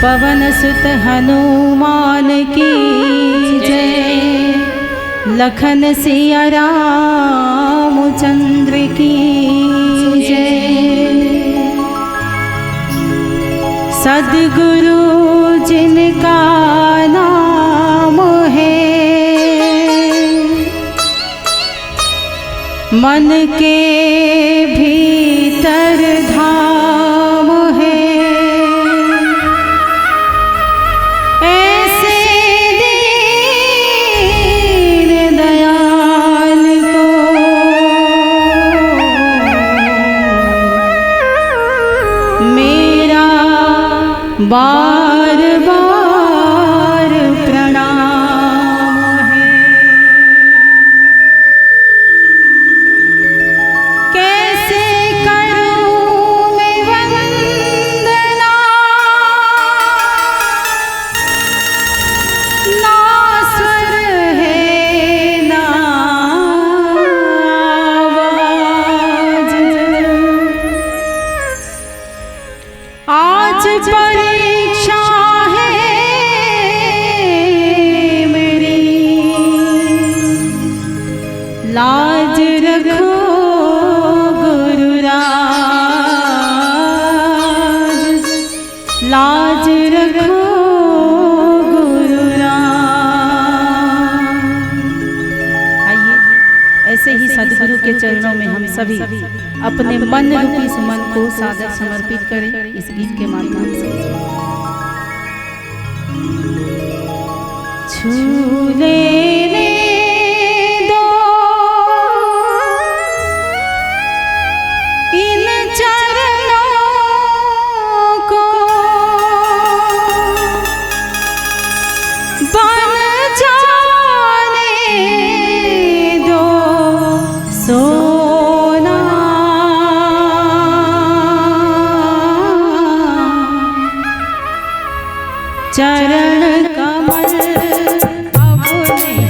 पवन सुत हनुमान की जय, लखन सिया रामचंद्र की जय। सद्गुरु जिनका नाम है, मन के भीतर धाम है। ऐसे दीन दयाल को मेरा बार बार प्रणाम है। कैसे करूं मैं वंदना, ना स्वर है ना आवाज। आज परीक्षा है मेरी, लाज रखो गुरुराज, लाज रखो गुरुराज। आइए ऐसे ही सद्गुरु के चरणों में हम सभी अपने मन रूपी सुमन को सादर समर्पित करें इस गीत के माध्यम से। छू लेने दो इन चरणों को, बन जाने दो सोना। चरण कमल अब नहीं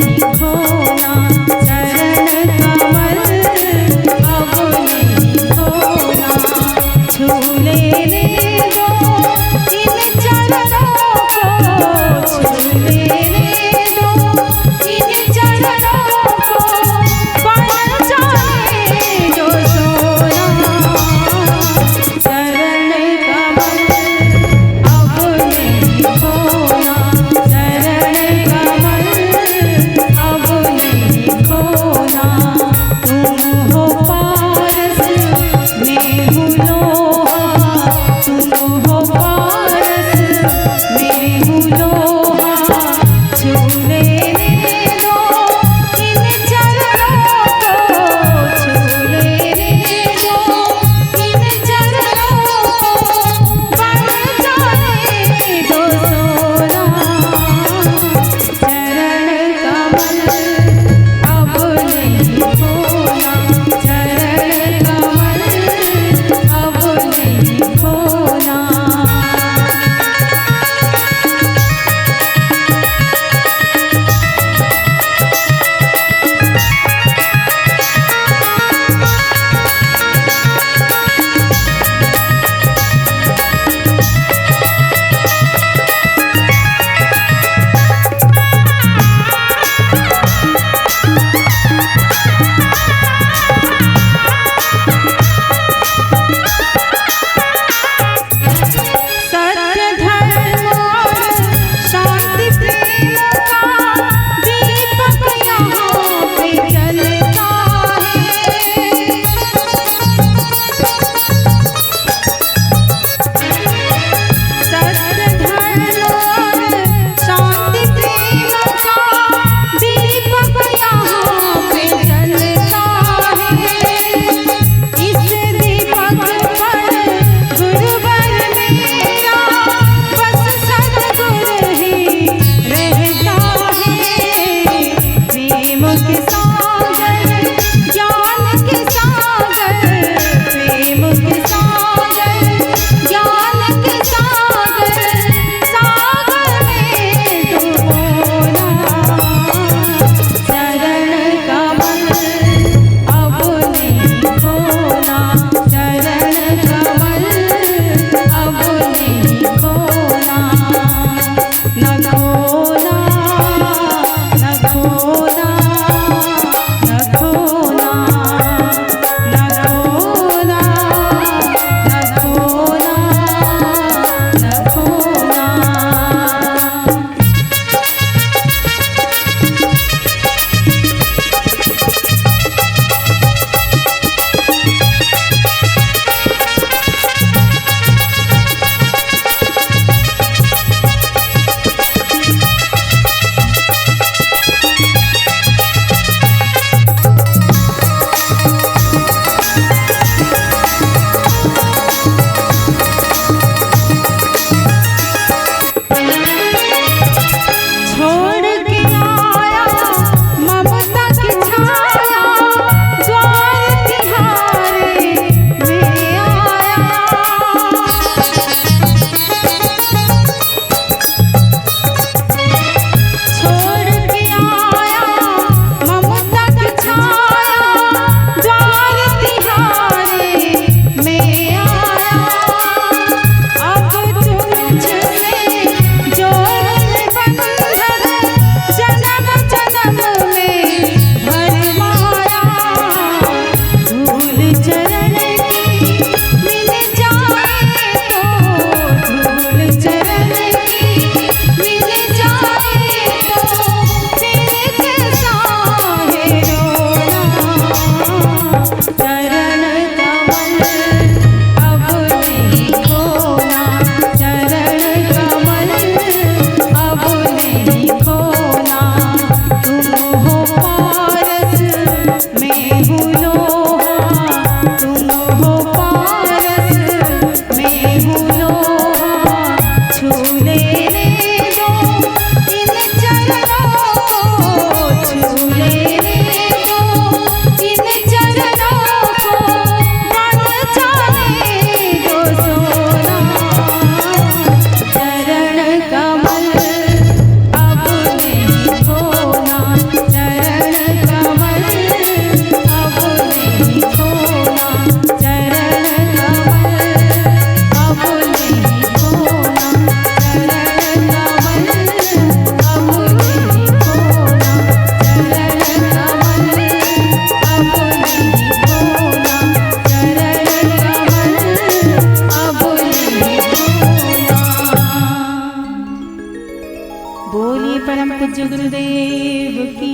पूज्य गुरुदेव की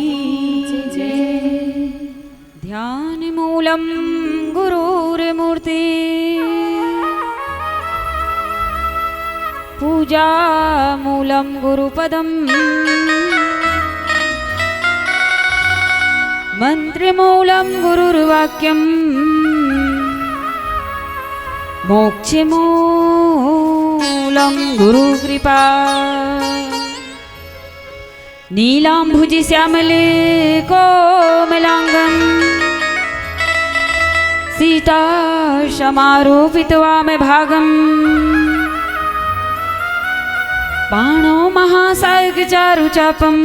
जय। ध्यान मूलम गुरुर्मूर्ति पूजा मूलम गुरुपदम मंत्रमूलम गुरुर्वाक्यम मोक्षमूलम गुरुकृपा। नीलांभुजि श्यामले कोमलांगं सीता समारोपितवाम भागं बाणो महासायक चारुचापं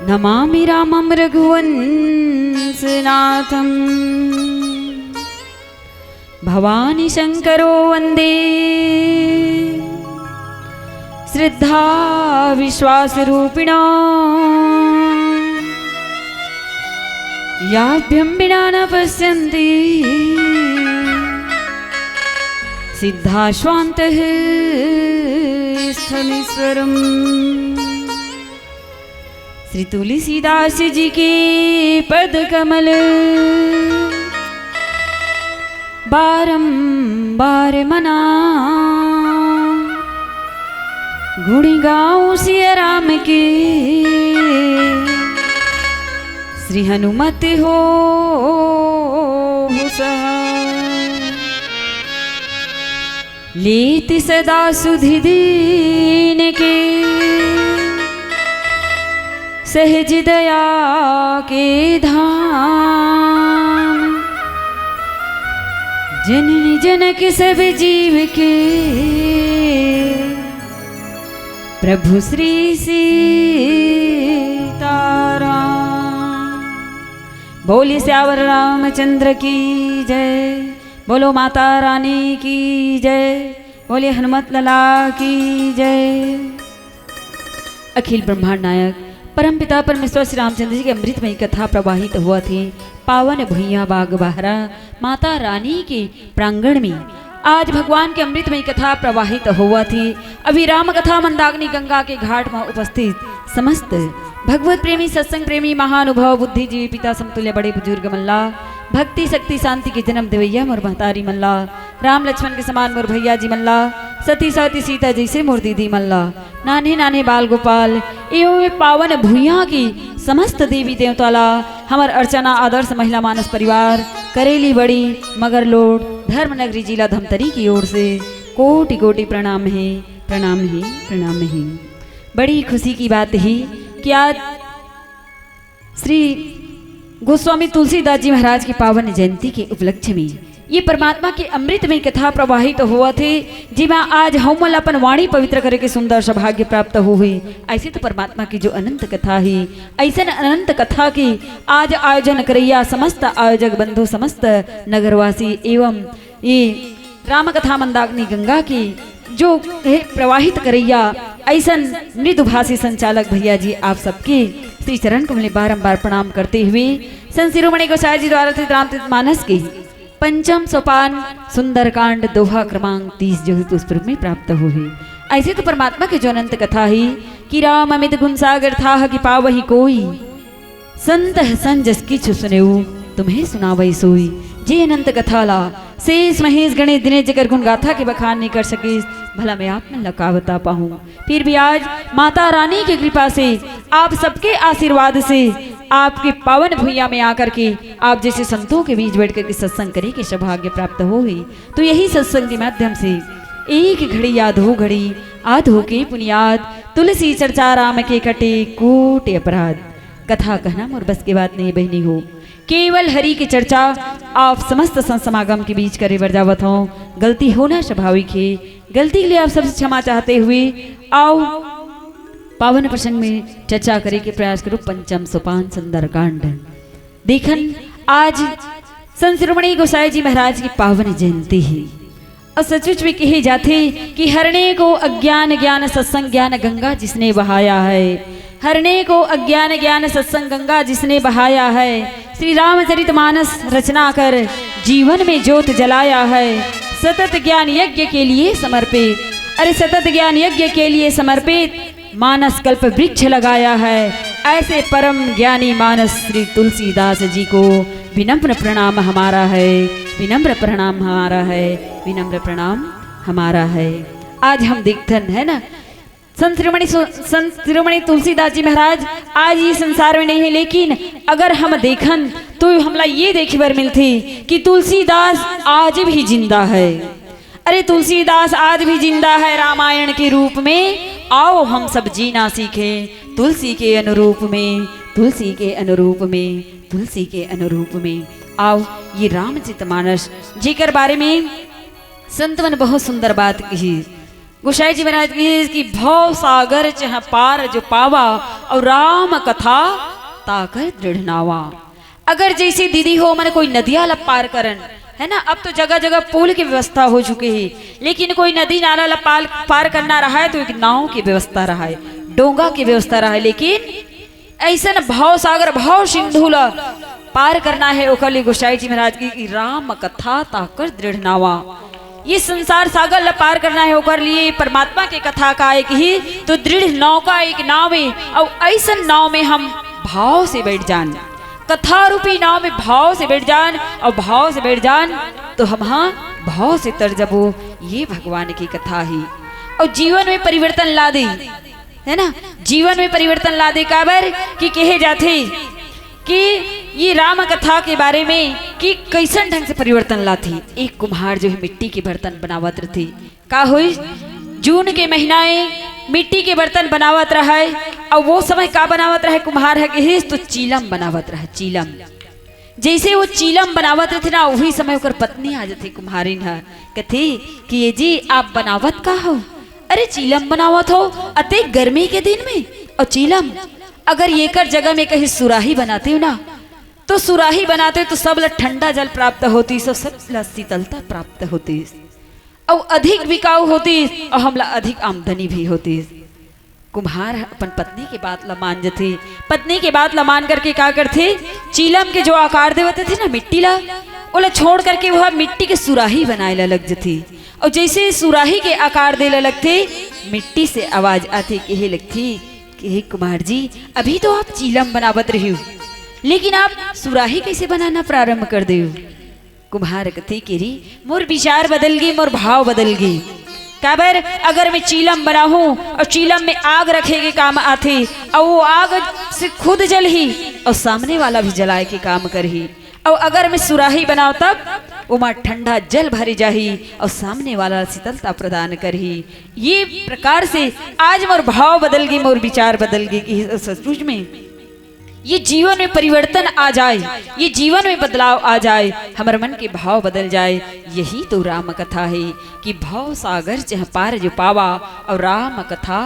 नमामि रामं रघुवंशनाथं। भवानी शंकरो वंदे श्रद्धा विश्वास रूपिणा याभ्यं विना न पश्यन्ति सिद्धाश्वान्तः स्थलेश्वरम्। श्री तुलसीदास जी के पद कमल बारंबार मना गुणी गाऊं सिया राम के श्री हनुमत हो सहाय। लेति सदा सुधि दीन के सहज दया के धाम जननी जनक सब जीव के प्रभु श्री सीताराम। बोले श्यावर रामचंद्र की जय, बोलो माता रानी की जय, बोले हनुमत लला की जय। अखिल ब्रह्मांड नायक परमपिता परमेश्वर श्री रामचंद्र जी की अमृतमयी कथा प्रवाहित हुआ थी पावन भुइया बाग बहरा माता रानी के प्रांगण में। आज भगवान की अमृतमयी कथा प्रवाहित हुआ थी। अभी राम कथा मंदाकिनी गंगा के घाट में उपस्थित समस्त भगवत प्रेमी सत्संग प्रेमी महानुभाव बुद्धिजीवी पिता समतुल्य बड़े बुजुर्ग मल्ला भक्ति शक्ति शांति के जन्म देवैया मोर महतारी मल्ला राम लक्ष्मण के समान मोर भैया जी मल्ला सती सती सीता जैसे मोर दीदी मल्ला नाने नाने बाल गोपाल एवं पावन भूया की समस्त देवी देवताला हमार अर्चना आदर्श महिला मानस परिवार करेली बड़ी मगर लोड धर्मनगरी जिला धमतरी की ओर से कोटि कोटि प्रणाम है प्रणाम है प्रणाम है। बड़ी खुशी की बात है कि आज श्री गोस्वामी तुलसीदास जी महाराज की पावन जयंती के उपलक्ष्य में ये परमात्मा की अमृतमयी कथा प्रवाहित हुआ थे जिमा आज हम अपन वाणी पवित्र करे के सुंदर सौभाग्य प्राप्त हुए। ऐसे तो परमात्मा की जो अनंत कथा है ऐसे अनंत कथा की आज आयोजन करैया समस्त आयोजक बंधु समस्त नगरवासी एवं ये राम कथा मंदाकिनी गंगा की जो प्रवाहित करैया ऐसा मृदुभाषी संचालक भैया जी आप सबके श्री चरण कमल बारंबार प्रणाम करते हुए संत शिरोमणि गोसाई जी द्वारा रामचरित मानस के पंचम सोपान सुंदरकांड दोहा क्रमांक 30 जो है पुष्प में प्राप्त हुए। ऐसे तो परमात्मा की जो अनंत कथा है कि राम अमित गुण सागर था कि पावही कोई संत संजस की सुनेऊ तुम्हें सुनावई सोई। जे अनंत कथा ला शेष महेश गणेश दिनेश जगर गुण गाथा के बखान नहीं कर सके भला मैं आप में लकावता पाऊं। फिर भी आज माता रानी की कृपा से आप सबके आशीर्वाद से आपके पावन भुइया में आकर के आप जैसे संतों के बीच बैठ करके सत्संग करे के सौभाग्य प्राप्त हो गई। तो यही सत्संग के माध्यम से एक घड़ी याद हो घड़ी आधो के पुनियाद तुलसी चर्चा राम के कटे कोट अपराध। कथा कहना मोर बस की बात नहीं बहनी हो केवल हरि की चर्चा आप समस्त समागम के बीच करे बरजावत हो। गलती होना स्वाभाविक है, गलती के लिए आप सबसे क्षमा चाहते हुए आओ पावन प्रसंग में चर्चा करे के प्रयास करो। पंचम सोपान सुंदरकांड देखन आज संत शिरोमणि गोसाई जी महाराज की पावन जयंती है और सचमुच में कहे जाते कि हरने को अज्ञान ज्ञान सत्संग ज्ञान गंगा जिसने बहाया है। हरने को अज्ञान ज्ञान सत्संग गंगा जिसने बहाया है। श्री रामचरितमानस रचना कर जीवन में ज्योत जलाया है। सतत ज्ञान यज्ञ के लिए समर्पित, अरे सतत ज्ञान यज्ञ के लिए समर्पित मानस कल्प वृक्ष लगाया है। ऐसे परम ज्ञानी मानस श्री तुलसीदास जी को विनम्र प्रणाम हमारा है, विनम्र प्रणाम हमारा है, विनम्र प्रणाम हमारा है। आज हम देखते हैं ना संत शिरोमणि तुलसीदास जी महाराज आज ये संसार में नहीं है, लेकिन अगर हम देखन तो हमला ये देखे बर मिलती कि तुलसीदास आज भी जिंदा है। अरे तुलसीदास आज भी जिंदा है रामायण के रूप में। आओ हम सब जीना सीखे तुलसी के अनुरूप में, तुलसी के अनुरूप में, तुलसी के अनुरूप में। आओ ये रामचरितमानस जीकर बारे में संतवन बहुत सुंदर बात कही। गोसाई जी महाराज की भव सागर चह पार जो पावा और राम कथा ताकर दृढ़ नावा। अगर जैसे दीदी हो मैंने कोई नदिया ला पार करन है ना, अब तो जगह जगह पुल की व्यवस्था हो चुकी है, लेकिन कोई नदी नाला ला पार करना रहा है तो एक नाव की व्यवस्था रहा है, डोंगा की व्यवस्था रहा है। लेकिन ऐसा भाव सागर भाव सिंधु ला पार करना है ओकली गोसाई जी महाराज की राम कथा ताकर दृढ़ नावा। ये संसार सागर ला पार करना है ओकर लिए परमात्मा के कथा का एक ही तो दृढ़ नौका एक नाव है। और ऐसा नाव में हम भाव से बैठ जान, कथा रूपी नाव में भाव से बैठ जान, और भाव से बैठ जान तो हम हाँ भाव से तर जबो। ये भगवान की कथा ही और जीवन में परिवर्तन ला दे, है ना, जीवन में परिवर्तन ला दे। काबर कि कहे जाते कि ये राम कथा के बारे में कि कैसन ढंग से परिवर्तन लाती। एक कुम्हार जो है मिट्टी के बर्तन बनावत रहती, का हुई जून के महीनाएं मिट्टी के बर्तन बनावत रहा है। और वो समय का बनावत रहे कुम्हार है कि तो चीलम बनावत रहा, चीलम। जैसे वो चीलम बनावत रहते ना वही समय ओकर पत्नी आ जाती कुम्हारिन है, कहती कि ये जी आप बनावत का हो? अरे चीलम बनावत हो अते गर्मी के दिन में। और चीलम अगर एकर जगह में कहीं सुराही बनाते हो ना तो सुराही बनाते तो सब ला ठंडा जल प्राप्त होती, सब ला शीतलता प्राप्त होती और अधिक बिकाऊ होती और हमला अधिक आमदनी भी होती। कुम्हार अपन पत्नी की बात ला मान जाती, पत्नी की बात ला मान करके क्या करते चीलम के जो आकार देवते थे ना मिट्टी ला ओला छोड़ करके वह मिट्टी के सुराही बनाए ला लग जाती। और जैसे सुराही के आकार दे ला लगते मिट्टी से आवाज आती कहे लगती कि कुमार जी अभी तो आप चीलम बनावत रही हो, लेकिन आप सुराही कैसे बनाना प्रारंभ कर दे? कुम्हार कथे कि री मोर विचार बदल गई, मोर भाव बदल गई। काबर अगर मैं चीलम बनाऊं और चीलम में आग रखे के काम आते और वो आग से खुद जल ही और सामने वाला भी जलाए के काम कर ही। और अगर मैं सुराही बनाऊं तब वो मां ठंडा जल भरी जाही और सामने वाला शीतलता प्रदान करही। ये प्रकार से आज मोर भाव बदल गई, मोर विचार बदल गई कि सचमुच में ये जीवन में परिवर्तन आ जाए, ये जीवन में बदलाव आ जाए, हमारे मन के भाव बदल जाए। यही तो राम कथा है कि भाव सागर चह पार जो पावा और राम कथा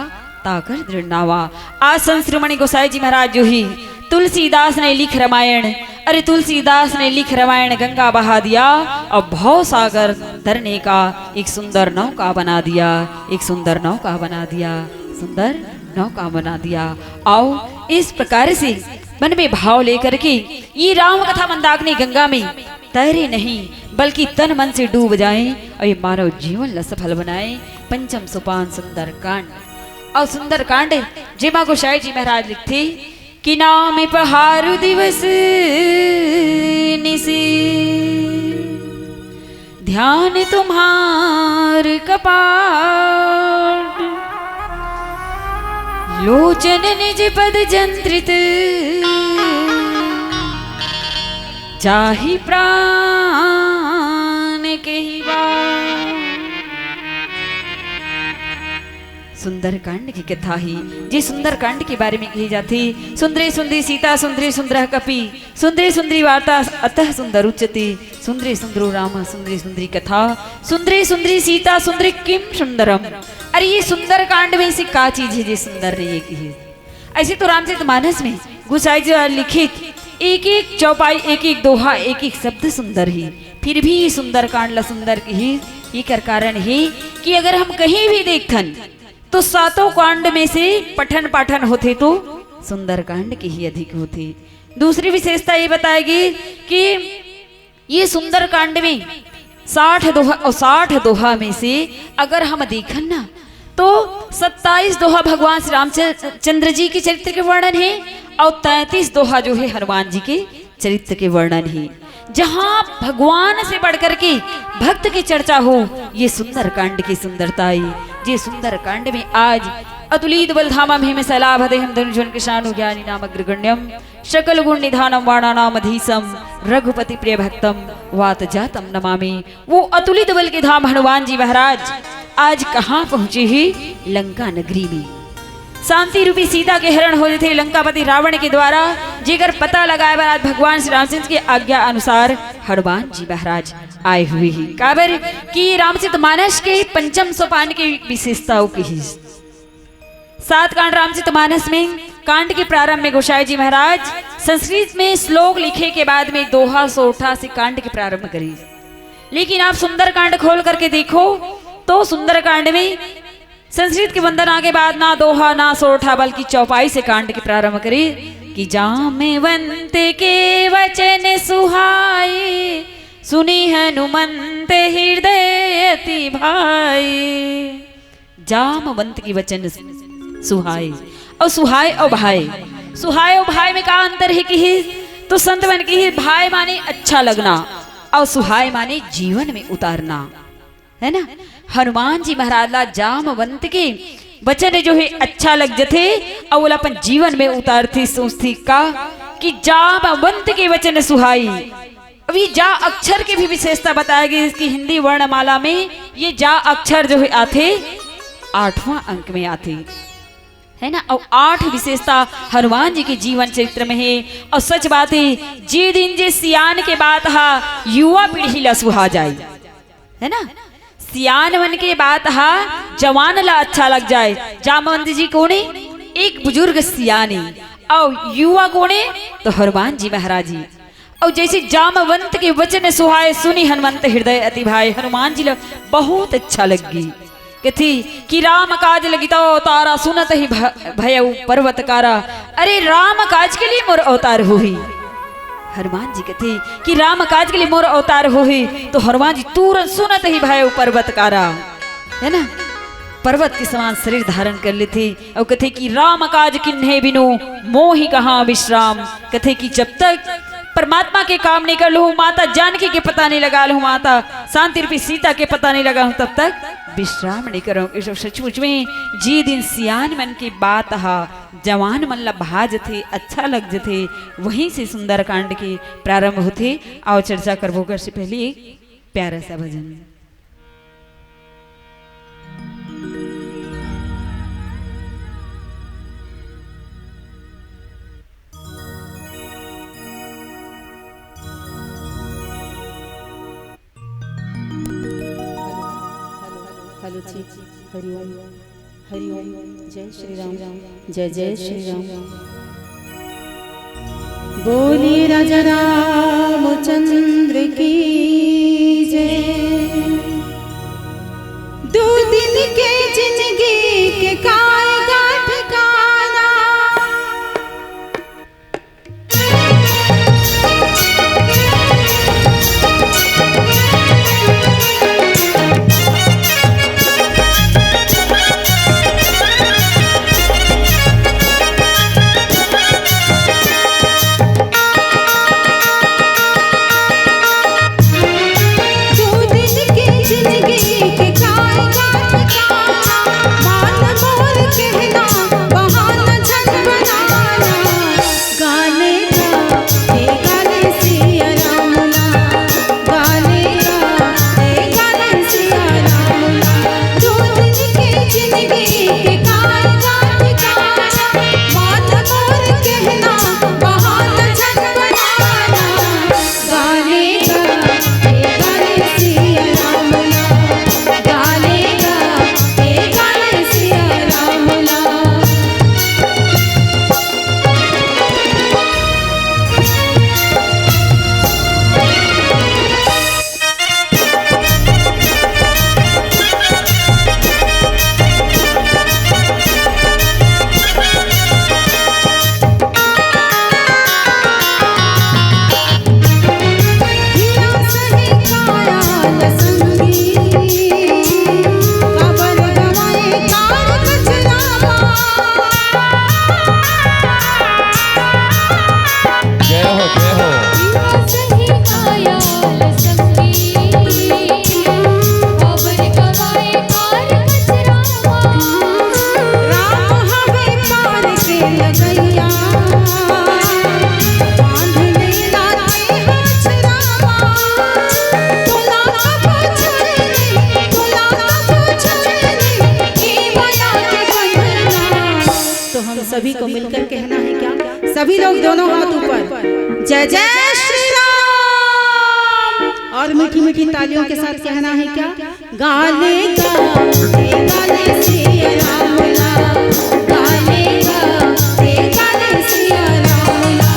ताकर दृढ़ नावा। आज संत शिरोमणि गोसाई जी महाराज जो ही तुलसीदास ने लिख रामायण, अरे तुलसीदास ने लिख रामायण गंगा बहा दिया और भाव सागर तरने का एक सुंदर नौका बना दिया, एक सुंदर नौका बना दिया, सुंदर नौका बना दिया। आओ इस प्रकार से मन में भाव लेकर के ये राम कथा मंदाकिनी गंगा में तैरे नहीं बल्कि तन मन से डूब जाएं और ये मानव जीवन ला सफल बनाए। पंचम सोपान सुंदर कांड। और सुंदर कांड जेमा गोसाई जी महाराज लिखते कि नाम पहारु दिवस निसी ध्यान तुम्हार कपाट लोचन निज पद जंत्रित चाहि प्राण के ही बात। सुंदरकांड की कथा ही जी सुंदरकांड के बारे में कही जाती। सुंदरी सुंदरी सीता सुंदरी सुंदर कपि सुंदरी सुंदरी वार्ता अतः सुंदर उच्यते सुंदरी सुंदरो राम सुंदरी सुंदरी कथा सुंदरी सुंदरी सीता सुंदरी किम सुंदरम। अरे ये सुंदरकांड में से क्या चीज है जी सुंदर नहीं की है? ऐसे तो रामचरितमानस में गोसाई जी लिखित एक एक चौपाई एक एक दोहा एक एक शब्द सुंदर ही, फिर भी सुंदरकांड ला सुंदर की ही ये कर कारण है कि अगर हम कहीं भी देखथन तो सातों कांड में से पठन पाठन होते तो सुंदरकांड की ही अधिक होती। दूसरी विशेषता ये बताएगी कि ये सुंदरकांड में 60 दोहा और 60 दोहा में से अगर हम देखन ना तो 27 दोहा भगवान श्री रामचंद्र जी के चरित्र के वर्णन है और 33 दोहा जो है हनुमान जी के चरित्र के वर्णन है। जहाँ भगवान से बढ़कर के भक्त की चर्चा हो, ये सुंदर कांड की सुंदरता है। ये सुंदर कांड में आज अतुलित बलधामम हिम सैलाभदेहम धनुषं कृशानु ज्ञानी नाम अग्रगण्यम सकल गुण निधानम वाणानामधीसम रघुपति प्रिय भक्तम वात जातम नमामि। वो अतुलित बल के धाम हनुमान जी महाराज आज कहाँ पहुंचे ही? लंका नगरी में। शांति रूपी सीता के हरण हो थे लंकापति रावण के द्वारा, जेकर पता लगाए बार आज भगवान श्री रामचंद्र की आज्ञा अनुसार हनुमान जी महाराज आए हुए ही। काबर कि रामचरितमानस के पंचम सोपान की विशेषताओं की ही 7 कांड रामचरितमानस में। कांड के प्रारंभ में गोसाई जी महाराज संस्कृत में श्लोक लिखे के बाद में दोहा सोठा से कांड के प्रारंभ करी। लेकिन आप सुंदर कांड खोल करके देखो तो सुंदर कांड में संस्कृत के वंदना के बाद ना दोहा ना सोठा बल्कि चौपाई से कांड के प्रारंभ करी कि जामवंत के वचन सुहाए सुनी हनुमंत हृदय अति भाई। जामवंत की वचन सुहाए और सुहाए और भाई। सुहाए और भाई में का अंतर है कि तो संत बन के भाई माने अच्छा लगना और सुहाए माने जीवन में उतारना, है ना। हनुमान जी महाराज ला जामवंत के वचन जो है अच्छा लग जथे और वो अपन जीवन में उतारती सोचती का कि जामवंत के वचन सुहाई। अभी जा अक्षर की भी विशेषता बताएगी। इसकी हिंदी वर्णमाला में ये जा अक्षर जो है आते 8वां अंक में आते, है ना। और 8 विशेषता हनुमान जी के जीवन चरित्र में है। और सच बात है जे दिन जे सियान के बात हा युवा पीढ़ी ला सुहा जाए, है ना। सियान मन के बात हा जवान ला अच्छा लग जाए। जामवंत जी कौन है? एक बुजुर्ग सियानी। और युवा कौन है? तो हनुमान जी महाराज जी। और जैसे जामवंत के वचन सुहाए सुनी हनुमंत हृदय अति भाई। हनुमान जी ला बहुत अच्छा लगी कथी कि राम काज लगी तो तारा सुनत ही भय पर्वतकारा। अरे राम काज के लिए मोर अवतार हुई। हनुमान जी कहते कि राम काज के लिए मोर अवतार हुई तो हनुमान जी तुरंत सुनत ही भय पर्वतकारा, है ना। पर्वत के समान शरीर धारण कर लेते और कहते कि राम काज किन्हे बिनु मोहि कहाँ विश्राम। कहते कि जब तक परमात्मा के काम नहीं कर लूँ, माता जानकी के पता नहीं लगा लूँ, माता शांति रूपी सीता के पता नहीं लगा हूँ, तब तक विश्राम नहीं करो। इस सचमुच में जी दिन सियान मन की बात हा जवान मन ला भाज थे अच्छा लग जथे। वहीं से सुंदर कांड के प्रारंभ होते। आओ चर्चा करबो कर से पहले एक प्यारा सा भजन। हेलो जी, हरिओम हरिओम। जय श्री राम, जय जय श्री राम। बोलिए राजा रामचंद्र की जय। 2 दिन के जिंदगी के कायगा ठिकाना जिंदगी के कायगा ठिकाना बात मोर सभी को मिलकर कहना है क्या? सभी लोग दोनों हाथ ऊपर, जय जय श्री राम, और मीठी मीठी तालियों के साथ कहना है क्या? गाले गाले गाले सिया राम ला, गाले गाले गाले सिया राम ला,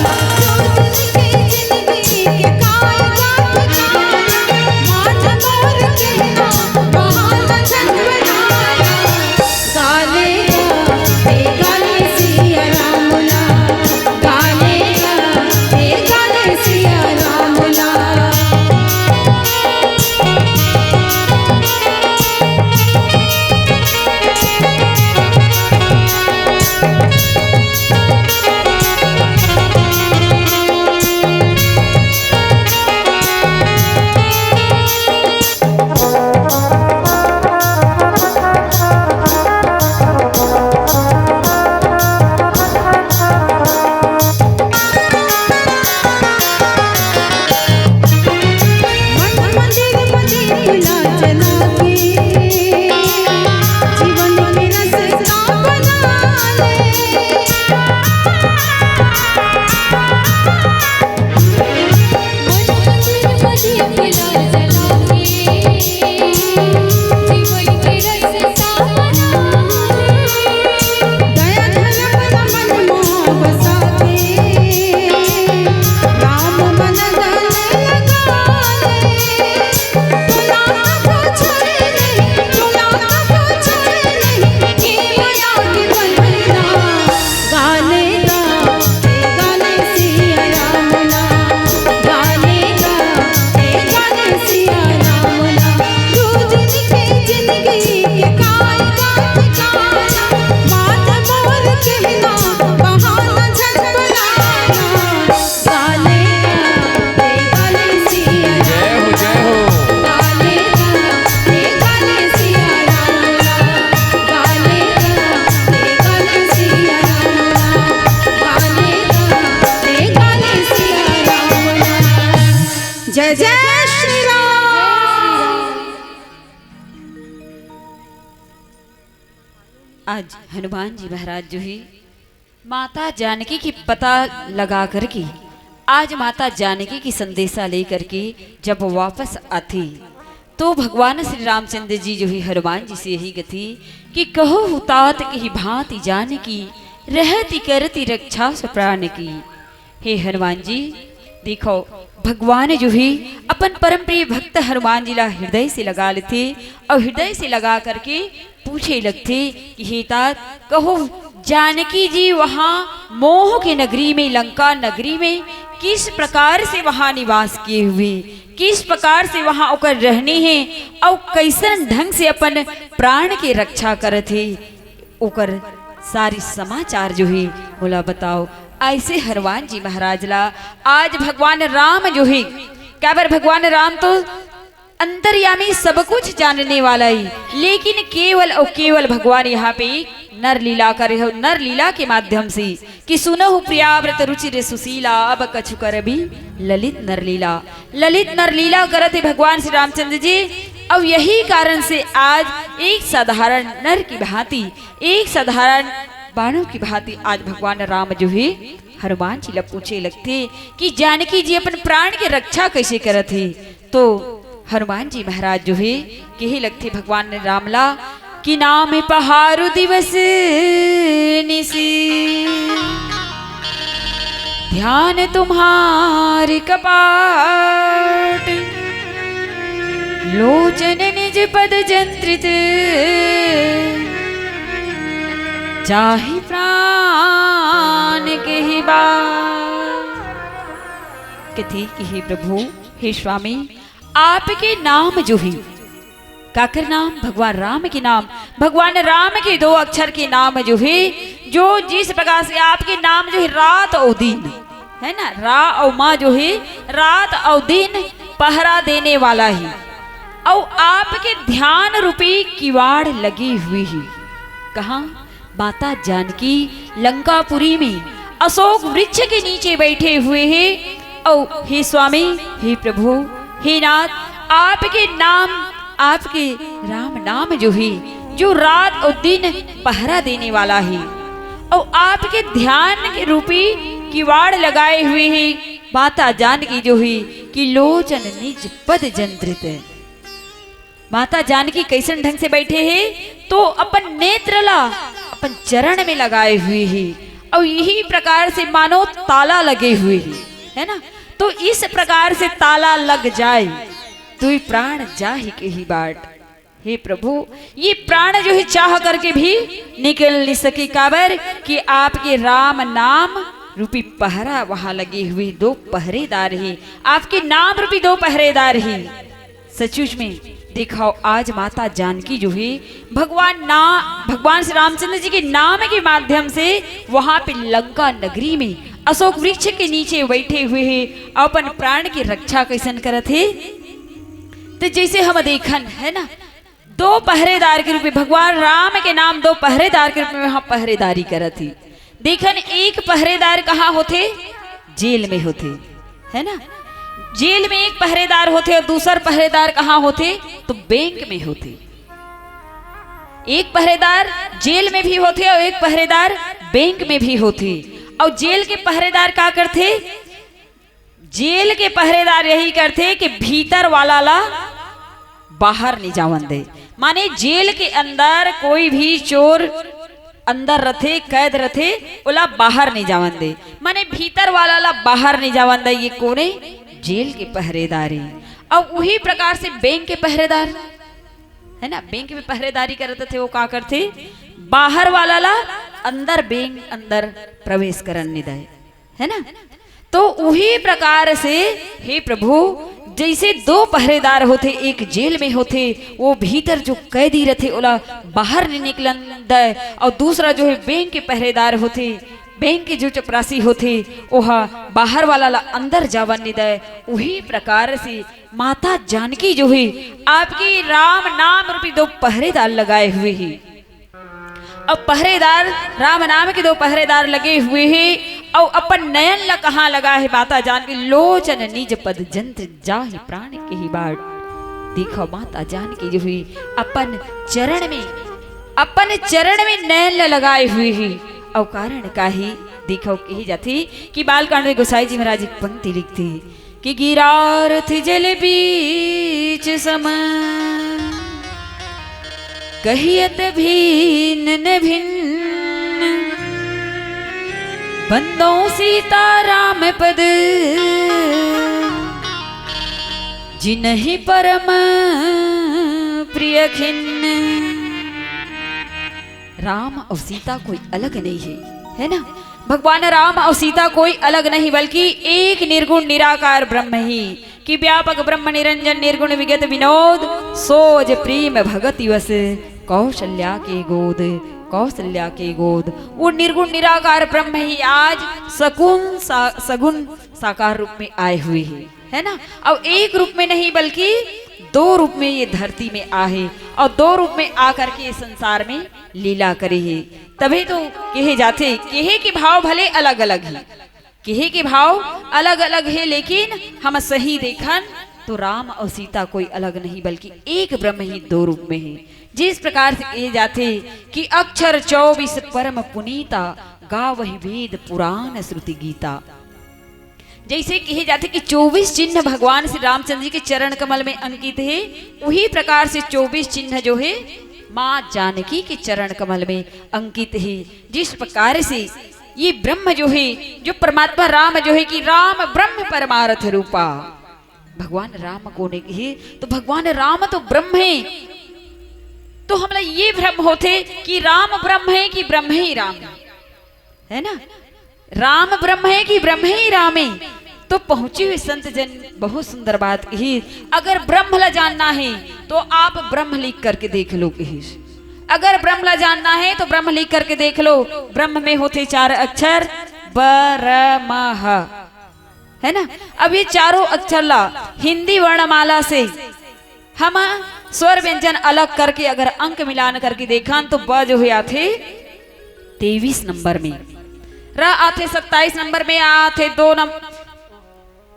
के जिंदगी के काय गात गाना, माथ मोर कहना महान जन बनाया। गाले गाले गाले सिया राम ला, गाले गाले गाले सिया राम ला। जय जय श्री राम। आज हनुमान जी महाराज जो है माता जानकी की पता लगा करके, आज माता जानकी की संदेशा लेकर के जब वापस आती तो भगवान श्री रामचंद्र जी जो है हनुमान जी से यही गति कि कहो हुतात की भांति जानकी, रहती करती रक्षा प्राण की। हे हनुमान जी देखो, भगवान जो है अपन परम प्रिय भक्त हनुमान जी ला हृदय से लगा लेते और हृदय से लगा करके पूछे लगते कि हे तात कहो जानकी जी वहाँ मोह के नगरी में, लंका नगरी में किस प्रकार से वहाँ निवास किए हुए, किस प्रकार से वहाँ ओकर रहने हैं और कैसन ढंग से अपन प्राण के रक्षा करते, ओकर सारी समाचार जो है बोला बताओ। ऐसे हनुमान जी महाराज ला आज भगवान राम जो है, क्या बार भगवान राम तो अंतर्यामी सब कुछ जानने वाला है, लेकिन केवल और केवल भगवान यहाँ पे नर लीला करे हो, नर लीला के माध्यम से कि सुनो प्रियाव्रत रुचिर सुशीला, अब कछु कर भी ललित नर लीला, ललित नर लीला करते भगवान श्री रामचंद्र जी। अब यही कारण से आज एक साधारण नर की भांति, एक साधारण बाणों की भांति आज भगवान राम जो है हनुमान जी ला पूछे लगते कि जानकी जी अपन प्राण के रक्षा कैसे करते। तो हनुमान जी महाराज जो है कहे लगते भगवान राम ला कि नाम पहारु दिवस निसी, ध्यान तुम्हारे कपाट, लोचन निज पद जंत्रित, चाहे प्राण के ही कथी कि हे प्रभु, हे स्वामी, आपके नाम जो है काकर नाम, भगवान राम के नाम, भगवान राम के दो अक्षर के नाम जो है, जो जिस प्रकार से आपके नाम जो है रात और दिन है ना, रा और माँ जो है रात और दिन पहरा देने वाला है, और आपके ध्यान रूपी किवाड़ लगी हुई है। कहाँ? माता जानकी लंकापुरी में अशोक वृक्ष के नीचे बैठे हुए हैं। और हे स्वामी, हे प्रभु, हे नाथ, आपके नाम, आपके राम नाम जो है, जो रात और दिन पहरा देने वाला है, और आपके ध्यान के रूपी किवाड़ लगाए हुए हैं माता जानकी जो हुई कि लोचन निज पद जंत्रित। माता जानकी कैसन ढंग से बैठे हैं तो अपन नेत्र ला अपन चरण में लगाए हुए हैं और यही प्रकार से मानो ताला लगे हुए हैं, है ना। तो इस प्रकार से ताला लग जाए तो ये प्राण जाहि के ही बाट। हे प्रभु, ये प्राण जो है चाह करके भी निकल नहीं सके, काबर कि आपके राम नाम रूपी पहरा वहां लगे हुए दो पहरेदार ही, आपके नाम रूपी दो पहरेदार ही। सचुच में दिखाओ आज माता जानकी जो है भगवान श्री रामचंद्र जी के नाम के माध्यम से वहां पे लंका नगरी में अशोक वृक्ष के नीचे बैठे हुए हैं, अपन प्राण की रक्षा कैसन करत है। तो जैसे हम देखन है ना, दो पहरेदार के रूप में भगवान राम के नाम दो पहरेदार के रूप में वहां पहरेदारी करत थी। देखन एक पहरेदार कहाँ होते, जेल में होते, है ना। जेल में एक पहरेदार होते और दूसर पहरेदार कहाँ होते, तो बैंक में होते। एक पहरेदार जेल में भी होते और एक पहरेदार बैंक में भी होते। और जेल के पहरेदार क्या करते, जेल के पहरेदार यही करते कि भीतर वाला ला बाहर नहीं जावन दे। माने जेल के अंदर कोई भी चोर अंदर रथे, कैद रथे, ओला बाहर नहीं जावन दे। माने भीतर वाला ला बाहर नहीं जावन दे। ये कोने, जेल के पहरेदारी। और वही प्रकार से बैंक के पहरेदार, है ना, बैंक में पहरेदारी करते थे, वो क्या करते, बाहर वाला ला अंदर बैंक अंदर प्रवेश करने नहीं दे, है ना। तो वही प्रकार से हे प्रभु, जैसे दो पहरेदार होते, एक जेल में होते, वो भीतर जो कैदी रहते ओला बाहर नहीं निकलन दे, और दूसरा जो है बैंक के पहरेदार होते, बैंक के जो चपरासी होते ओहा बाहर वाला ला अंदर जावन नहीं दे। वही प्रकार से माता जानकी जो है आपकी राम नाम रूपी दो पहरेदार लगाए हुए हैं। अब पहरेदार राम नाम के दो पहरेदार लगे हुए हैं और अपन नयन ला कहाँ लगा है माता जानकी, लोचन निज पद जंत्र जाहि प्राण के ही बाट। देखो माता जानकी जो हुई अपन चरण में नयन ला लगाए हुए हैं। और कारण का ही देखो कही जाती कि बालकांड में गोसाई जी महाराज एक पंक्ति लिखती कि गिरारथ जल बीच सम कहियत भिन्न भिन्न बंदों सीता राम पद जिन्हि परम प्रिय खिन्न। राम और सीता कोई अलग नहीं है ना। भगवान राम और सीता कोई अलग नहीं बल्कि एक निर्गुण निराकार ब्रह्म ही कि व्यापक ब्रह्म निरंजन निर्गुण विगत विनोद सोज प्रेम भगति वस कौशल्या के गोद। वो निर्गुण निराकार ब्रह्म ही आज सगुण साकार रूप में आए हुए हैं, है ना। और एक रूप में नहीं बल्कि दो रूप में ये धरती में आए और दो रूप में आकर के ये संसार में लीला करे है। तभी तो कहे जाते, कहे के भाव भले अलग अलग है, कहे के भाव अलग अलग है, लेकिन हम सही देखन तो राम और सीता कोई अलग नहीं बल्कि एक ब्रह्म ही दो रूप में है। जिस प्रकार से कहे जाते कि अक्षर 24 परम पुनीता गावहि वेद पुराण श्रुति गीता। जैसे कहे जाते कि 24 चिन्ह भगवान श्री रामचंद्र जी के चरण कमल में अंकित है, वही प्रकार से 24 चिन्ह जो है माँ जानकी के चरण कमल में अंकित है। जिस प्रकार से ये ब्रह्म जो है, जो परमात्मा राम जो है कि राम ब्रह्म परमार्थ रूपा, भगवान राम को ने कहे तो भगवान राम तो ब्रह्म है। तो हमला ये भ्रम होते कि राम ब्रह्म है कि ब्रह्म ही राम है ना, राम ब्रह्म है कि ब्रह्म ही राम है। तो पहुंचे हुए संत जन बहुत सुंदर बात कही, अगर ब्रह्म ला जानना है तो आप ब्रह्म लिख करके देख लो। अगर ब्रह्म ला जानना है तो ब्रह्म लिख करके देख लो। ब्रह्म में होते 4 अक्षर ब्रह्मः, है ना। अब ये चारों अक्षर ला हिंदी वर्णमाला से हम स्वर व्यंजन अलग करके अगर अंक मिलान करके देखा तो ब जो है आते 23 नंबर में, र आते 27 नंबर में, आते 2 नंबर,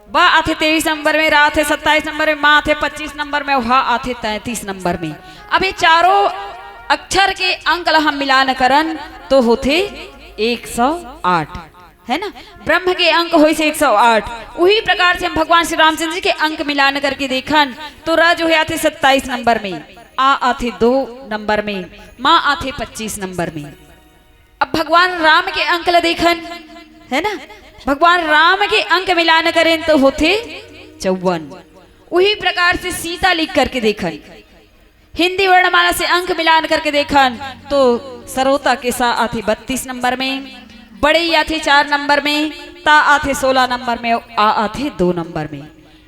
ब आते 23 नंबर में, रा आते 27 नंबर में, माँ आते 25 नंबर में, हा आते 33 नंबर में। अब ये चारों अक्षर के अंक ला हम मिलान करन तो होते 108, है ना। ब्रह्म के अंक हो से 108। उही प्रकार से हम भगवान श्री रामचंद्र जी के अंक मिलान करके देखन तो र जो है आते 27 नंबर में, आ आते 2 नंबर में, माँ आते 25 नंबर में। अब भगवान राम के अंक ला देखन, है ना, भगवान राम के अंक मिलान करें तो होते 54। उही प्रकार से सीता लिख करके देखन, हिंदी वर्णमाला से अंक मिलान करके देखन तो सरोता के सा आते 32 नंबर में, बड़े आते 4 नंबर में, ता आते 16 नंबर में, आ आते 2 नंबर में।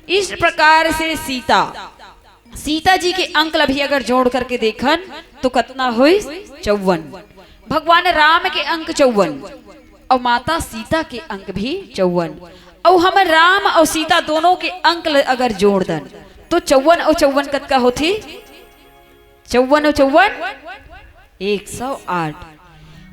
इस प्रकार से सीता जी के अंक भी अगर जोड़ करके देखन तो कितना हुई 54। भगवान राम के अंक 54 और माता सीता के अंक भी 54। और हम राम और सीता दोनों के अंक अगर जोड़ दन तो 54 और 54 कतका होती, 54 और 54 108।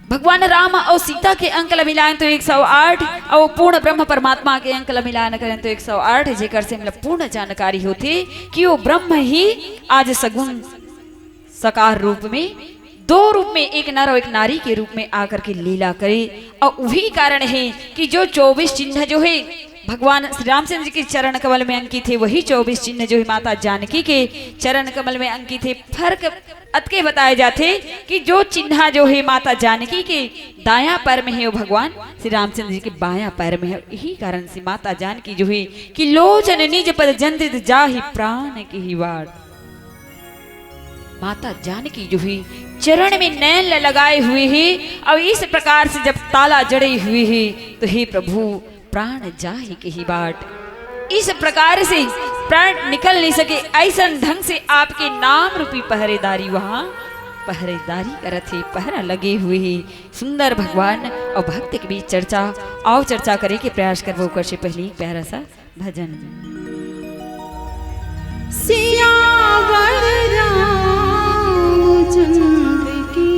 भगवान राम और सीता के अंक मिलाएं तो 108 और पूर्ण ब्रह्म परमात्मा के अंक मिलान करें तो 108, जेकर से मतलब पूर्ण जानकारी होती कि वो ब्रह्म ही आज सगुण साकार रूप में 2 रूप में, एक नर और एक नारी के रूप में आकर के लीला करे। और वही कारण है कि जो 24 चिन्ह जो है भगवान श्री रामचंद्र जी के चरण कमल में अंकित थे, वही 24 चिन्ह जो है माता जानकी के चरण कमल में अंकित थे। फर्क अतके बताए जाते कि जो चिन्ह जो है माता जानकी के दायां पैर में है वो भगवान श्री रामचंद्र जी के बायां पैर में है। यही कारण से माता जानकी जो है कि लोचन निज पद जंदित जाहि प्राण की ही वार, माता जानकी जो है चरण में नैन लगाए हुए है और इस प्रकार से जब ताला जड़े हुए है तो हे प्रभु प्राण जाहि के ही बाट। इस प्रकार से प्राण निकल नहीं सके, ऐसा ढंग से आपके नाम रूपी पहरेदारी वहां पहरेदारी करत है, पहरा लगे हुए है। सुंदर भगवान और भक्त के बीच चर्चा, आओ चर्चा करे के प्रयास करबो। कर से पहले एक प्यारा सा भजन। सियावर रामचंद्र की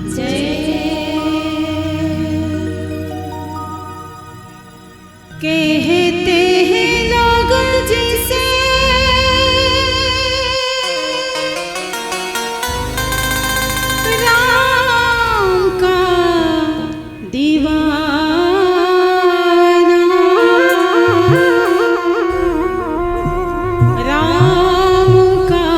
जय, कहते हैं लोग जिसे राम का दीवाना, राम का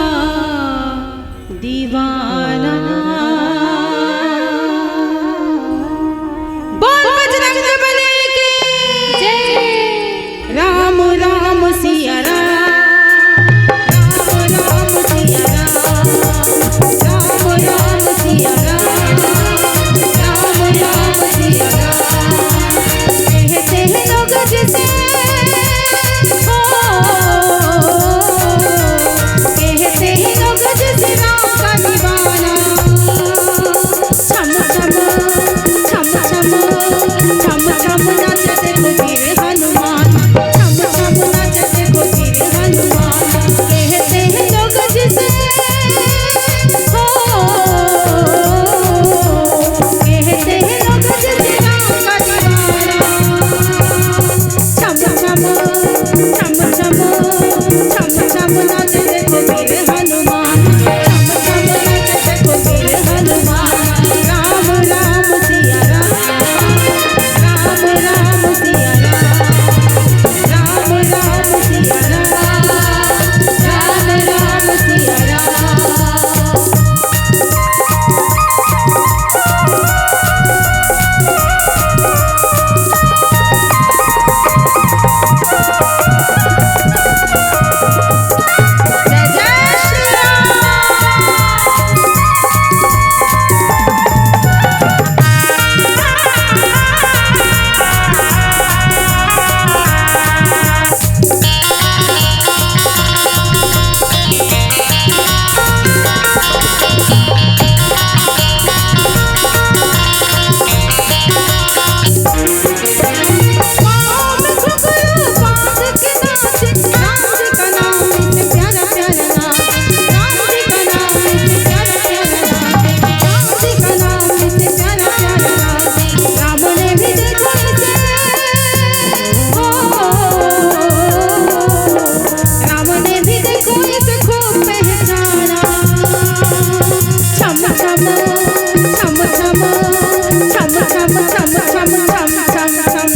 छम छम छम छम छम छम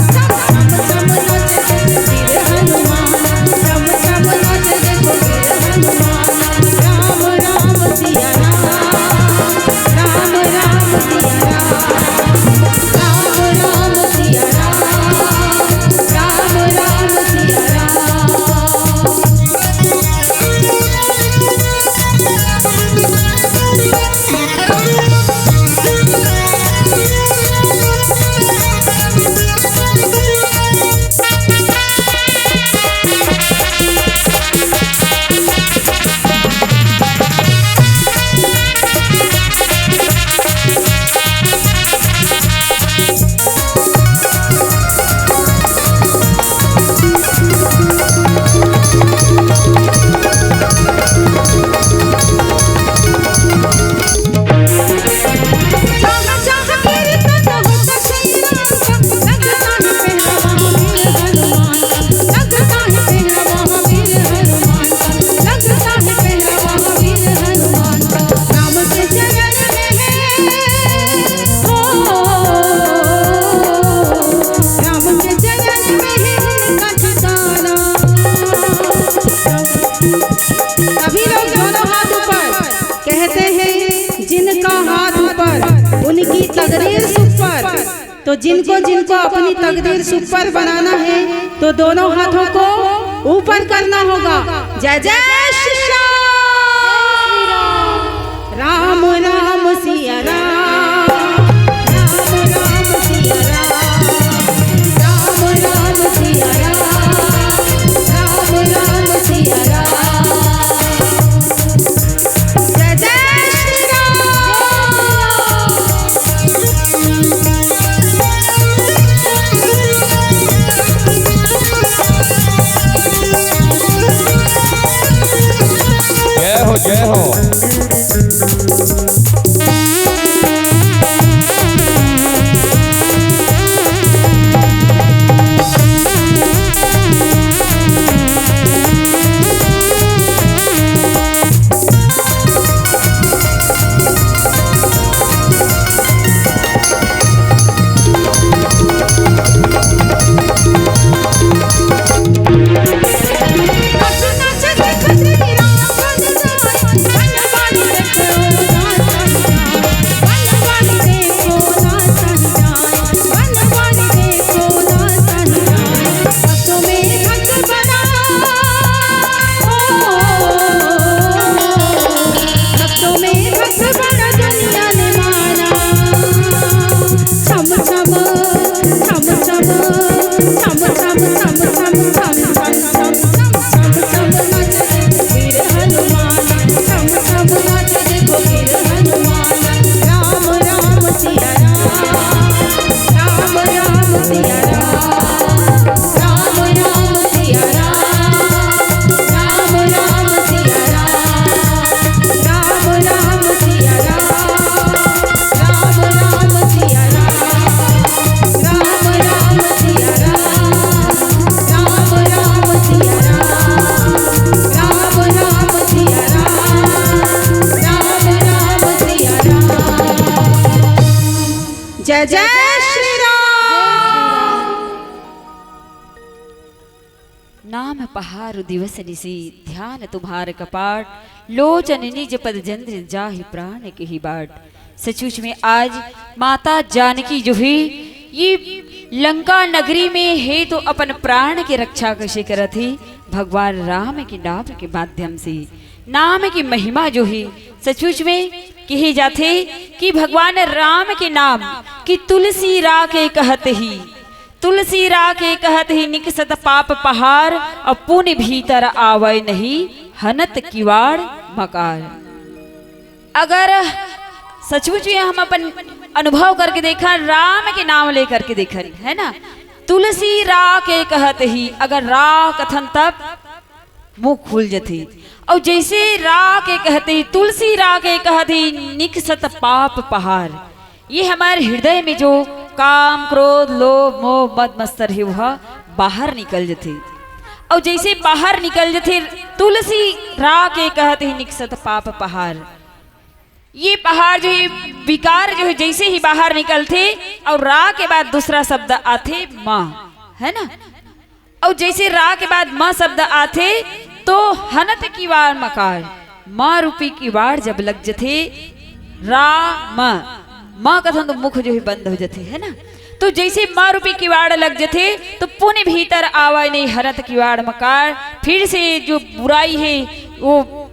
छम नाचे वीर हनुमान, छम छम नाचे देखो वीर हनुमान। राम राम सिया राम, राम राम सिया राम, राम राम सिया राम, राम राम सिया राम। उनकी तकदीर सुपर। तो जिनको जिनको अपनी तकदीर सुपर बनाना है तो दोनों हाथों को ऊपर करना होगा। जय जय श्री राम, राम राम सिया राम, राम राम सिया राम, राम राम सिया राम, राम राम सिया राम। जय जय श्री राम। जय हो। जय जय श्री राम। नाम पहारु दिवस निसी ध्यान तुम्हार कपाट, लोचन निज पद जंद्र जाहि प्राण के ही बाट। सचमुच में आज माता जानकी जो है ये लंका नगरी में है तो अपन प्राण की रक्षा कैसे करत थी भगवान राम के नाम के माध्यम से। नाम की महिमा जो है सचमुच में कही जाते कि भगवान राम के नाम कि तुलसी रा के कहते ही, तुलसी रा के कहते ही निकसत पाप पहाड़ और पुण्य भीतर आवे नहीं हनत किवाड़ मकार। अगर सचमुच में हम अपन अनुभव करके देखा, राम के नाम लेकर के देखा है ना, तुलसी रा के कहते ही अगर रा कथन तब मुंह खुल जाती। और जैसे रा के कहते ही तुलसी रा के कहते ही निकसत पाप पहाड़, ये हमारे हृदय में जो काम क्रोध लोभ मोह मद मत्सर है वह बाहर निकल जाते। और जैसे बाहर निकल जाते तुलसी रा के कहते ही निकसत पाप पहाड़, ये पहाड़ जो है विकार जो है जैसे ही बाहर निकलते और रा के बाद दूसरा शब्द आथे माँ, है ना। और जैसे रा के बाद माँ शब्द आथे तो हनत की वार मकार माँ रूपी की वार जब लग जथे रा माँ कथन तो मुख जो है बंद हो जाते, है ना। तो जैसे माँ रूपी किवाड़ लग जथे तो पुण्य भीतर आवाज नहीं हरत किवाड़ मकार, फिर से जो बुराई है वो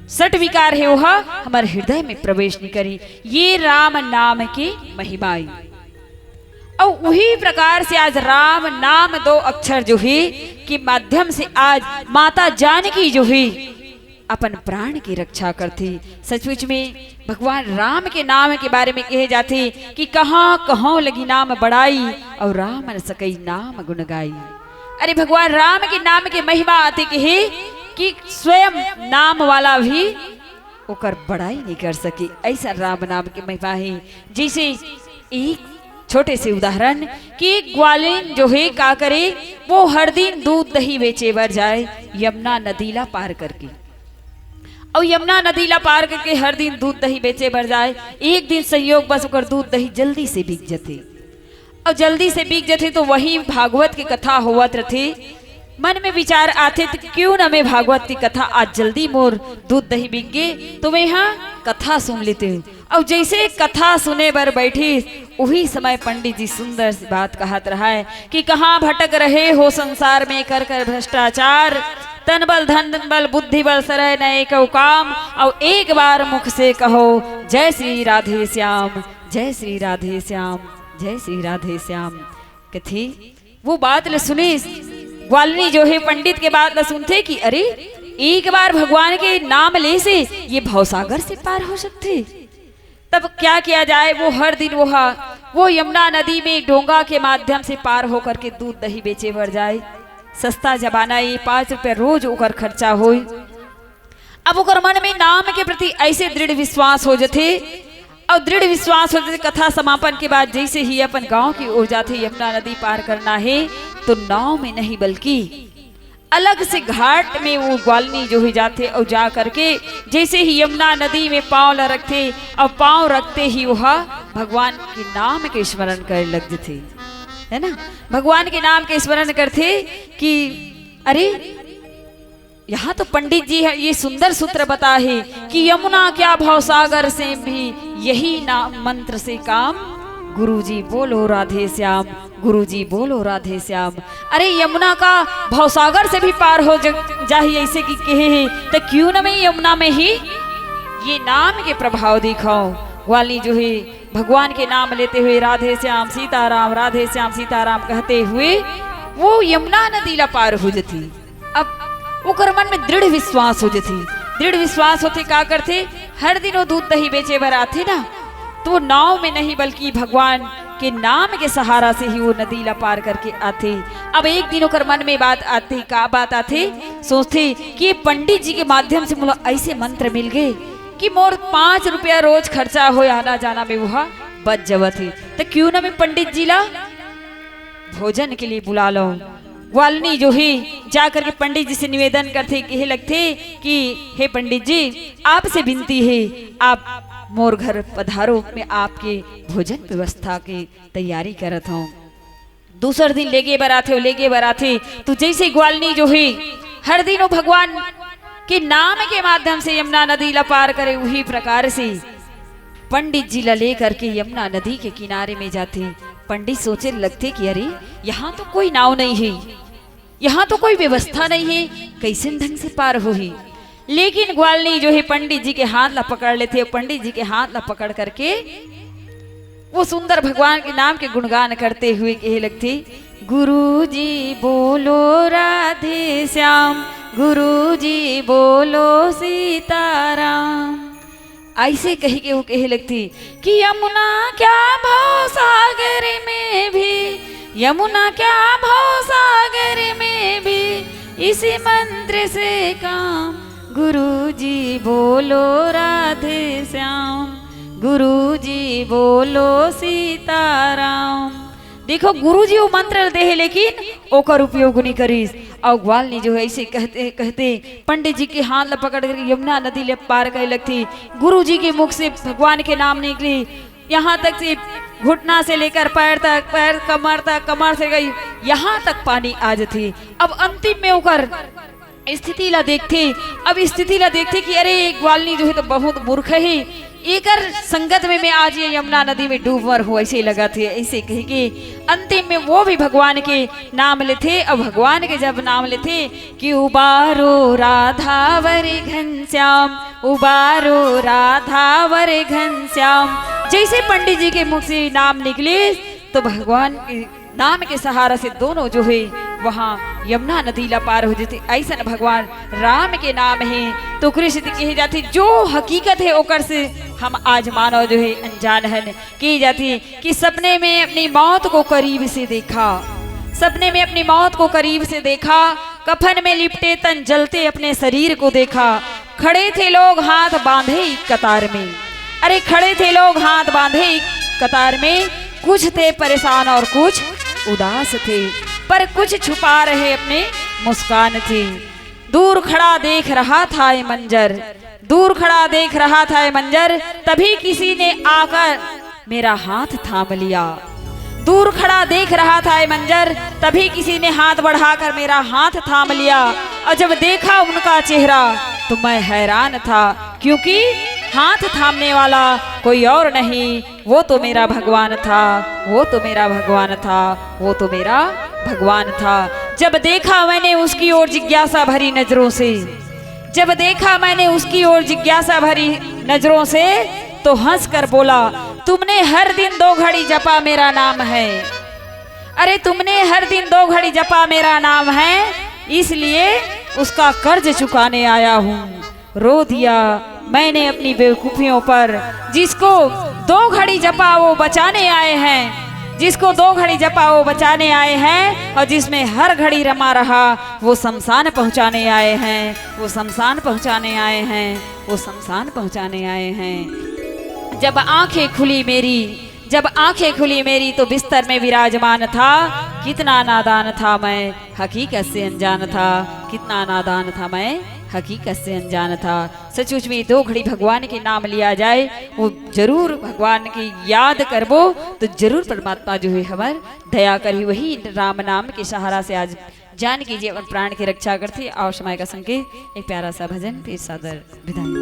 सट विकार है वह हमारे हृदय में प्रवेश नहीं करी। ये राम नाम की महिमाई। और वही प्रकार से आज राम नाम दो अक्षर जो है के माध्यम से आज माता जानकी जो है अपन प्राण की रक्षा करती। सचमुच में भगवान राम के नाम के बारे में कहे जाते कि कहाँ कहाँ लगी नाम बढ़ाई और राम न सकई नाम गुण गाई। अरे भगवान राम के नाम के महिमा आते कहे कि स्वयं नाम वाला भी ओकर बढ़ाई नहीं कर सके, ऐसा राम नाम की महिमा है। जैसे एक छोटे से उदाहरण कि ग्वालिन जो है का करे वो हर दिन दूध दही बेचे बर जाए यमुना नदीला पार करके, और यमुना नदीला पार करके हर दिन दूध दही बेचे बर जाए। एक दिन संयोग बस ओकर दूध दही जल्दी से बिक जथे, और जल्दी से बिक जथे तो वही भागवत की कथा होवत रथे। मन में विचार आते तो क्यों न मैं भागवत की कथा आज जल्दी मोर दूध दही बिक गए तो मैं यहाँ कथा सुन लेते हूँ। और जैसे कथा सुने बर बैठी वही समय पंडित जी सुंदर सी बात कहत रहा है कि कहाँ भटक रहे हो संसार में कर कर भ्रष्टाचार, तन बल धन बल बुद्धि बल सरय नए कऊ काम, और एक बार मुख से कहो जय श्री राधे श्याम, जय श्री राधे श्याम, जय श्री राधे श्याम। कथी वो बात ले सुनी ग्वालिनी जो है पंडित के बात ल सुनते कि अरे एक बार भगवान के नाम ले से ये भवसागर से पार हो सकते। तब क्या किया जाए, वो हर दिन वो यमुना नदी में डोंगा के माध्यम से पार होकर के दूध दही बेचे बर जाए। सस्ता जमाना ये 5 रुपया रोज ओकर खर्चा हो। अब ओकर मन में नाम के प्रति ऐसे दृढ़ विश्वास हो जाते, और दृढ़ विश्वास हो जाते। कथा समापन के बाद जैसे ही अपन गांव की ओर जाते यमुना नदी पार करना है तो नाव में नहीं बल्कि अलग से घाट में वो ग्वालिनी जो ही जाते और जा करके जैसे ही यमुना नदी में पांव ल रखते और पांव रखते ही वह भगवान के नाम के स्मरण कर लग जाते, है ना। भगवान के नाम के स्मरण करते कि अरे यहाँ तो पंडित जी है ये सुंदर सूत्र बता है कि यमुना क्या भवसागर से भी यही नाम मंत्र से काम, गुरुजी बोलो राधे श्याम, गुरुजी बोलो राधे श्याम। अरे यमुना का भवसागर से भी पार हो जाही ऐसे कि कहे है तो क्यों न मैं यमुना में ही ये नाम के प्रभाव दिखाओ। ग्वालिनी जो है भगवान के नाम लेते हुए राधे श्याम सीताराम, राधे श्याम सीताराम कहते हुए वो यमुना नदीला पार हो जाती। अब ओकर मन में दृढ़ विश्वास हो जाती। दृढ़ विश्वास होते का करते हर दिन वो दूध दही बेचे बर आते ना, तो नाव में नहीं बल्कि भगवान के नाम के सहारा से ही वो नदीला पार करके आते। अब एक दिन ओकर मन में बात आती, का बात आते, सोचते कि पंडित जी के माध्यम से मुझे ऐसे मंत्र मिल गए कि मोर 5 रुपया रोज खर्चा हो आना जाना में वह बच जवत है, तो क्यों ना मैं पंडित जी ला भोजन के लिए बुला लो। ग्वालिनी जो है जाकर के पंडित जी से निवेदन करते कहे लगते कि हे पंडित जी आपसे विनती है आप मोर घर पधारो, मैं आपके भोजन व्यवस्था की तैयारी करत हूँ। दूसर दिन लेगे बराथे तो जैसे ग्वालिनी जो है हर दिन वो भगवान के नाम के माध्यम से यमुना नदी ला पार करे, वही प्रकार से पंडित जी ला ले करके यमुना नदी के किनारे में जाते। पंडित सोचे लगते कि अरे यहाँ तो कोई नाव नहीं है, यहाँ तो कोई व्यवस्था नहीं है, कैसे ढंग से पार हो ही। लेकिन ग्वालिनी जो है पंडित जी के हाथ ला पकड़ लेते, पंडित जी के हाथ ला पकड़ करके वो सुंदर भगवान के नाम के गुणगान करते हुए कहे लगते गुरुजी बोलो राधे श्याम, गुरुजी बोलो सीताराम। ऐसे कही के वो कहे लगती कि यमुना क्या भव सागर में भी, यमुना क्या भव सागर में भी इसी मंत्र से काम, गुरुजी बोलो राधे श्याम, गुरुजी बोलो सीताराम। देखो गुरुजी वो मंत्र दे लेकिन ओकर उपयोग नहीं करीस। और ग्वालिनी जो है ऐसे कहते कहते पंडित जी के हाथ पकड़ कर यमुना नदी ले पार करे लगती। गुरुजी के मुख से भगवान के नाम निकली, यहाँ तक से घुटना से लेकर पैर तक, पैर कमर तक, कमर से गई यहाँ तक पानी आज थी। अब अंतिम में होकर स्थिति ला देखते, अब स्थिति ला देखते कि अरे ग्वालनी जो है तो बहुत मूर्ख है, एकर संगत में मैं आज ये यमुना नदी में डूब मर हो, ऐसे लगा थे। ऐसे कह के अंतिम में वो भी भगवान के नाम लेते। अब भगवान के जब नाम लेते कि उबारो राधावर घनश्याम, उबारो राधावर घनश्याम, जैसे पंडित जी के मुख से नाम निकले तो भगवान के नाम के सहारा से दोनों जो है वहाँ यमुना नदी ला पार हो जाते। ऐसा भगवान राम के नाम है तो कृष्ण कही जाती। जो हकीकत है ओकर से हम आज मानव जो है अनजान है की जाती कि सपने में अपनी मौत को करीब से देखा, सपने में अपनी मौत को करीब से देखा, कफन में लिपटे तन जलते अपने शरीर को देखा। खड़े थे लोग हाथ बांधे कतार में, अरे खड़े थे लोग हाथ बांधे कतार में, कुछ थे परेशान और कुछ उदास थे, पर कुछ छुपा रहे अपने मुस्कान थे। दूर खड़ा देख रहा था ये मंजर, दूर खड़ा देख रहा था ये मंजर, तभी किसी ने आकर मेरा हाथ थाम लिया। दूर खड़ा देख रहा था ये मंजर, तभी किसी ने हाथ बढ़ाकर मेरा हाथ थाम लिया। और जब देखा उनका चेहरा तो मैं हैरान था, क्योंकि हाथ थामने वाला कोई और नहीं, वो तो मेरा भगवान था, वो तो मेरा भगवान था, वो तो मेरा भगवान था। जब देखा मैंने उसकी ओर जिज्ञासा भरी नजरों से, जब देखा मैंने उसकी ओर जिज्ञासा भरी नजरों से, तो हंस कर बोला, तुमने हर दिन 2 घड़ी जपा मेरा नाम है, अरे तुमने हर दिन 2 घड़ी जपा मेरा नाम है, इसलिए उसका कर्ज चुकाने आया हूँ। रो दिया मैंने अपनी बेवकूफियों पर, जिसको 2 घड़ी जपा वो बचाने आए हैं, जिसको 2 घड़ी जपा वो बचाने आए हैं, और जिसमें हर घड़ी रमा रहा वो शमशान पहुंचाने आए हैं, वो शमशान पहुंचाने आए हैं, वो शमशान पहुंचाने आए हैं। जब आंखें खुली मेरी, जब आंखें खुली मेरी तो बिस्तर में विराजमान था, कितना नादान था मैं, हकीकत से अनजान था, कितना नादान था मैं, हकीकत से अनजान था। सचमुच में 2 घड़ी भगवान के नाम लिया जाए, वो जरूर भगवान की याद करबो तो जरूर परमात्मा जो है हमार दया करी। वही राम नाम के सहारा से आज जान कीजिए अपन प्राण की रक्षा करती। और समय का संकेत एक प्यारा सा भजन फिर सादर विदाई।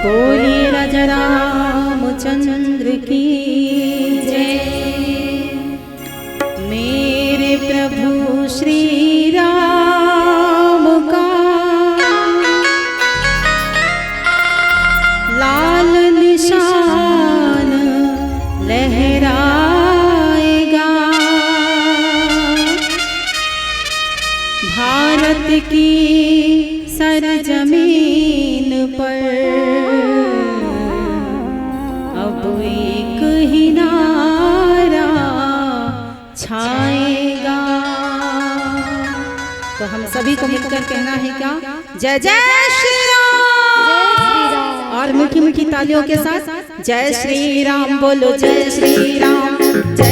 बोलिए राजा रामचंद्र की जय, मेरे प्रभु श्री राम का लाल निशान लहराएगा, भारत की सरजमीन पर अब एक ही नारा छाएगा। तो हम सभी को मिलकर कहना है क्या, जय जय श्री राम, और मीठी मीठी तालियों के साथ जय श्री राम बोलो, जय श्री राम, जय